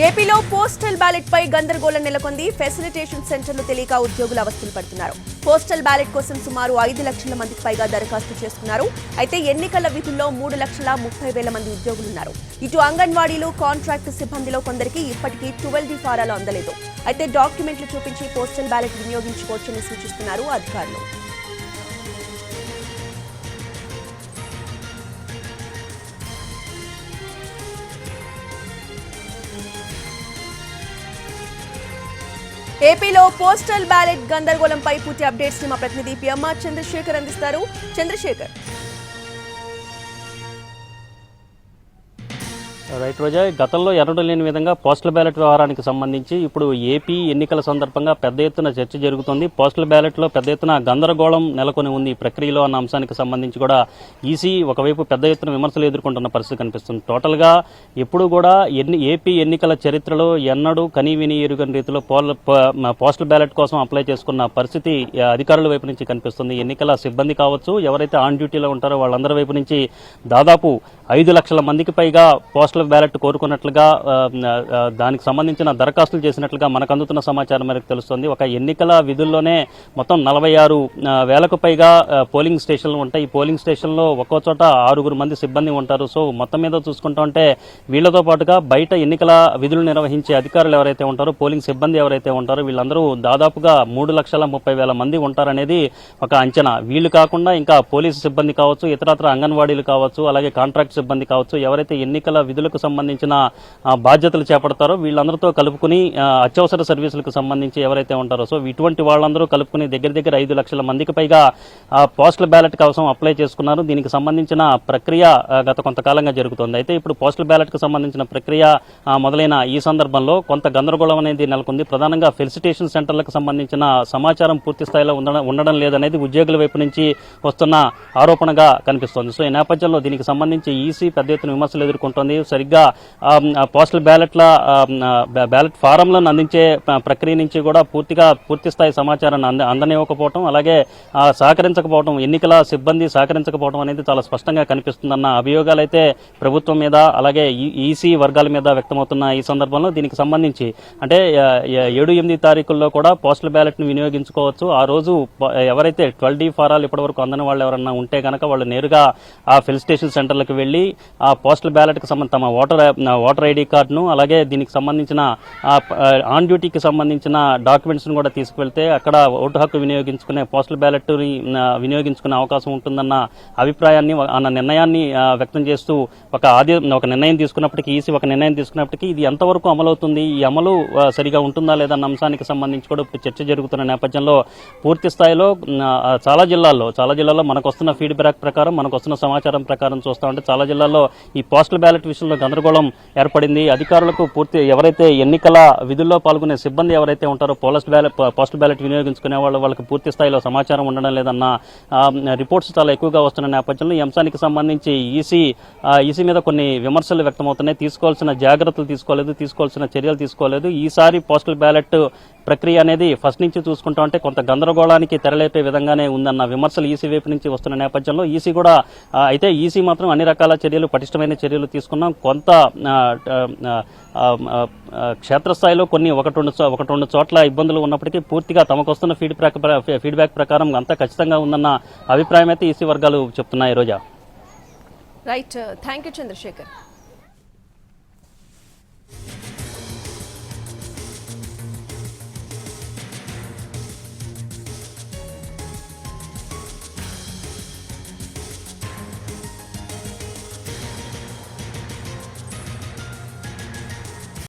ఏపీలో postal ballot పై గందరగోళం నెలకొంది. ఫెసిలిటేషన్ సెంటర్లు తెలియక ఉద్యోగులు అవస్థలు పడుతున్నారు. పోస్టల్ బ్యాలెట్ కోసం సుమారు 5 లక్షల మందికి పైగా దరఖాస్తు చేసుకున్నారు. అయితే ఎన్నికల విధుల్లో 3,30,000 మంది ఉద్యోగులున్నారు. ఇటు అంగన్వాడీలు, కాంట్రాక్ట్ సిబ్బందిలో కొందరికి ఇప్పటికీ 12D ఫారాలు అందలేదు. అయితే డాక్యుమెంట్లు చూపించి పోస్టల్ బ్యాలెట్ వినియోగించుకోవచ్చని సూచిస్తున్నారు అధికారులు. ఏపీలో పోస్టల్ బ్యాలెట్ గందరగోళంపై పూర్తి అప్డేట్స్ ని మా ప్రతినిధి పిఎంఆర్ చంద్రశేఖర్ అందిస్తారు. చంద్రశేఖర్. రైట్ రోజా, గతంలో ఎన్నడూ లేని విధంగా పోస్టల్ బ్యాలెట్ వ్యవహారానికి సంబంధించి ఇప్పుడు ఏపీ ఎన్నికల సందర్భంగా పెద్ద ఎత్తున చర్చ జరుగుతోంది. పోస్టల్ బ్యాలెట్లో పెద్ద ఎత్తున గందరగోళం నెలకొని ఉంది ఈ ప్రక్రియలో అన్న అంశానికి సంబంధించి కూడా ఈసీ ఒకవైపు పెద్ద ఎత్తున విమర్శలు ఎదుర్కొంటున్న పరిస్థితి కనిపిస్తుంది. టోటల్గా ఎప్పుడు కూడా ఏపీ ఎన్నికల చరిత్రలో ఎన్నడూ కనీవిని ఎరుగని రీతిలో పోస్టల్ బ్యాలెట్ కోసం అప్లై చేసుకున్న పరిస్థితి అధికారుల వైపు నుంచి కనిపిస్తుంది. ఎన్నికల సిబ్బంది కావచ్చు, ఎవరైతే ఆన్ డ్యూటీలో ఉంటారో వాళ్ళందరి వైపు నుంచి దాదాపు 5 లక్షల మందికి పైగా పోస్టల్ బ్యాలెట్ కోరుకున్నట్లుగా దానికి సంబంధించిన దరఖాస్తులు చేసినట్లుగా మనకు అందుతున్న సమాచారం మేరకు తెలుస్తుంది. ఒక ఎన్నికల విధుల్లోనే మొత్తం 46,000కు పైగా పోలింగ్ స్టేషన్లు ఉంటాయి. ఈ పోలింగ్ స్టేషన్లో ఒక్కో చోట 6 మంది సిబ్బంది ఉంటారు. సో మొత్తం మీద చూసుకుంటా ఉంటే వీళ్లతో పాటుగా బయట ఎన్నికల విధులు నిర్వహించే అధికారులు ఎవరైతే ఉంటారో, పోలింగ్ సిబ్బంది ఎవరైతే ఉంటారో వీళ్ళందరూ దాదాపుగా 3,30,000 మంది ఉంటారనేది ఒక అంచనా. వీళ్ళు కాకుండా ఇంకా పోలీసు సిబ్బంది కావచ్చు, ఇతరత్ర అంగన్వాడీలు కావచ్చు, అలాగే కాంట్రాక్ట్ సిబ్బంది కావచ్చు, ఎవరైతే ఎన్నికల విధులకు సంబంధించిన బాధ్యతలు చేపడతారో వీళ్ళందరితో కలుపుకుని అత్యవసర సర్వీసులకు సంబంధించి ఎవరైతే ఉంటారో సో ఇటువంటి వాళ్ళందరూ కలుపుకుని దగ్గర 5 లక్షల మందికి పైగా పోస్టల్ బ్యాలెట్ కోసం అప్లై చేసుకున్నారు. దీనికి సంబంధించిన ప్రక్రియ గత కొంతకాలంగా జరుగుతోంది. అయితే ఇప్పుడు పోస్టల్ బ్యాలెట్ కు సంబంధించిన ప్రక్రియ మొదలైన ఈ సందర్భంలో కొంత గందరగోళం అనేది నెలకొంది. ప్రధానంగా ఫెసిలిటేషన్ సెంటర్లకు సంబంధించిన సమాచారం పూర్తి స్థాయిలో ఉండడం లేదనేది ఉద్యోగుల వైపు నుంచి వస్తున్న ఆరోపణగా కనిపిస్తోంది. సో ఈ నేపథ్యంలో దీనికి సంబంధించి ఈసీ పెద్ద ఎత్తున విమర్శలు ఎదుర్కొంటోంది. సరిగ్గా పోస్టల్ బ్యాలెట్ ఫారంలను అందించే ప్రక్రియ నుంచి కూడా పూర్తి స్థాయి సమాచారాన్ని అందనివ్వకపోవడం, అలాగే సహకరించకపోవడం, ఎన్నికల సిబ్బంది సహకరించకపోవడం అనేది చాలా స్పష్టంగా కనిపిస్తుందన్న అభియోగాలు అయితే ప్రభుత్వం మీద అలాగే ఈసీ వర్గాల మీద వ్యక్తమవుతున్న ఈ సందర్భంలో దీనికి సంబంధించి అంటే 7-8 తారీఖుల్లో కూడా పోస్టల్ బ్యాలెట్ ని వినియోగించుకోవచ్చు. ఆ రోజు ఎవరైతే 12D ఫారాలు ఇప్పటివరకు అందని వాళ్ళు ఎవరన్నా ఉంటే కనుక వాళ్ళు నేరుగా ఆ ఫిల్ స్టేషన్ సెంటర్లకు వెళ్లి ఆ పోస్టల్ బ్యాలెట్ కి తమ ఓటర్ ఐడి కార్డును అలాగే దీనికి సంబంధించిన ఆన్ డ్యూటీకి సంబంధించిన డాక్యుమెంట్స్ ను కూడా తీసుకువెళ్తే అక్కడ ఓటు హక్కు వినియోగించుకునే పోస్టల్ బ్యాలెట్ వినియోగించుకునే అవకాశం ఉంటుందన్న అభిప్రాయాన్ని అన్న నిర్ణయాన్ని వ్యక్తం చేస్తూ ఒక నిర్ణయం తీసుకున్నప్పటికీ ఈసీ ఒక నిర్ణయం తీసుకున్నప్పటికీ ఇది ఎంతవరకు అమలవుతుంది, ఈ అమలు సరిగా ఉంటుందా లేదన్న అంశానికి సంబంధించి కూడా ఇప్పుడు చర్చ జరుగుతున్న నేపథ్యంలో పూర్తి స్థాయిలో చాలా జిల్లాల్లో మనకు వస్తున్న ఫీడ్బ్యాక్ ప్రకారం, మనకు వస్తున్న సమాచారం ప్రకారం చూస్తా ఉంటే చాలా జిల్లాల్లో ఈ పోస్టల్ బ్యాలెట్ విషయంలో గందరగోళం ఏర్పడింది. అధికారులకు ఎవరైతే ఎన్నికల విధుల్లో పాల్గొనే సిబ్బంది ఎవరైతే ఉంటారో పోస్టల్ బ్యాలెట్ వినియోగించుకునే వాళ్ళకి పూర్తి స్థాయిలో సమాచారం ఉండడం లేదన్న రిపోర్ట్స్ చాలా ఎక్కువగా వస్తున్న నేపథ్యంలో ఈ అంశానికి సంబంధించి ఈసీ మీద కొన్ని విమర్శలు వ్యక్తమవుతున్నాయి. తీసుకోవాల్సిన జాగ్రత్తలు తీసుకోవాల్సిన చర్యలు తీసుకోలేదు. ఈసారి పోస్టల్ బ్యాలెట్ ప్రక్రియ అనేది ఫస్ట్ నుంచి చూసుకుంటా ఉంటే కొంత గందరగోళానికి తెరలేపే విధంగానే ఉందన్న విమర్శలు ఈసీ వైపు నుంచి వస్తున్న నేపథ్యంలో ఈసీ మాత్రం అన్ని రకాల చర్యలు, పటిష్టమైన చర్యలు తీసుకున్నాం. కొంత క్షేత్రస్థాయిలో కొన్ని ఒకటి రెండు చోట్ల ఇబ్బందులు ఉన్నప్పటికీ పూర్తిగా తమకు వస్తున్న ఫీడ్బ్యాక్ ప్రకారం అంతా ఖచ్చితంగా ఉందన్న అభిప్రాయం అయితే ఈసీ వర్గాలు చెప్తున్నాయి. Roja. Right, thank you Chandrasekhar.